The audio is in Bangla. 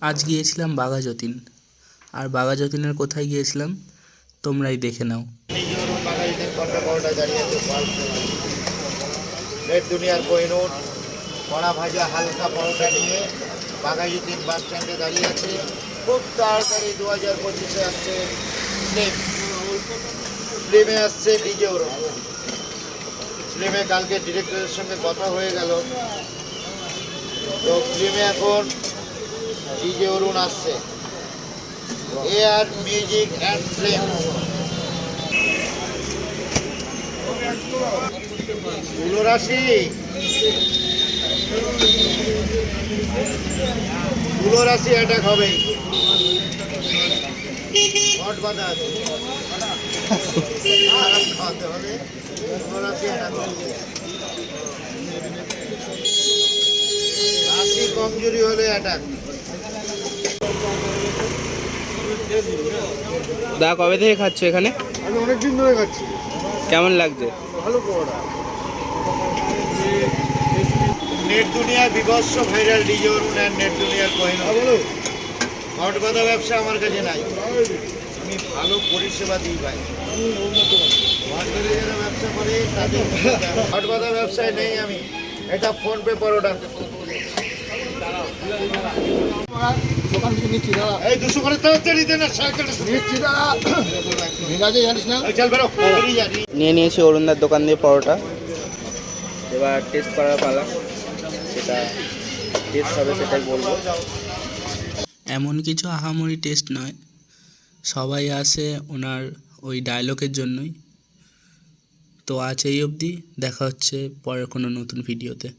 আজ গিয়েছিলাম বাঘাযতীন। আর বাঘাযতীনের কোথায় গিয়েছিলাম তোমরাই দেখে নাও। নেট দুনিয়ার কোহিনূর কড়া ভাজা হালকা পরোটা নিয়ে বাঘাযতীন বাস স্ট্যান্ডে দাঁড়িয়ে আছে। খুব তাড়াতাড়ি 2025-এ আসছে ফিল্মে আসছে ডিজে অরুণ। ফিল্মে কালকে ডিরেক্টরের সঙ্গে কথা হয়ে গেল, তো ফিল্মে এখন ডিজে অরুণ আসছে। এয়ার মিউজিক অ্যান্ড ফিল্ম তুলরাশি অ্যাটাক হবে। হট বাঁধা আছে, খাওয়াতে হবে। তুলরাশি অ্যাটাক হবে। রাশি কমজোরি হলে অ্যাটাক। দা কবে থেকে খাচ্ছ এখানে? আমি অনেকদিন ধরে খাচ্ছি। কেমন লাগছে? ভালো পড়া। নেট দুনিয়ার বিভৎস ভাইরাল ডিজে অরুণ আর নেট দুনিয়ার কোহিনূর। হট বাঁধা ব্যবসা আমার কাছে নাই, আমি ভালো পরিষেবা দিই ভাই। হট বাঁধা যারা ব্যবসা করে তাদের হট বাঁধা ব্যবসায় নেই আমি। এটা ফোনপে পরোটা। দোকান থেকে নিচ্ছি দাদা, এই 200 করে তাড়াতাড়ি দেন না, সাইকেলটা নিচ্ছি দাদা। মেজাজে জানিস না। চল বেরো, বেরিয়ে যা। নিয়ে নিয়েছি অরুণদার দোকান দিয়ে পরোটা। এবার টেস্ট করার পালা, সেটা টেস্ট হবে সেটাই বলবো। এমন কিছু আহামরি টেস্ট নয়, সবাই আসে ওনার ওই ডায়লগের জন্যই। তো আজ এই অবধি, দেখা হচ্ছে পরের কোনো নতুন ভিডিওতে।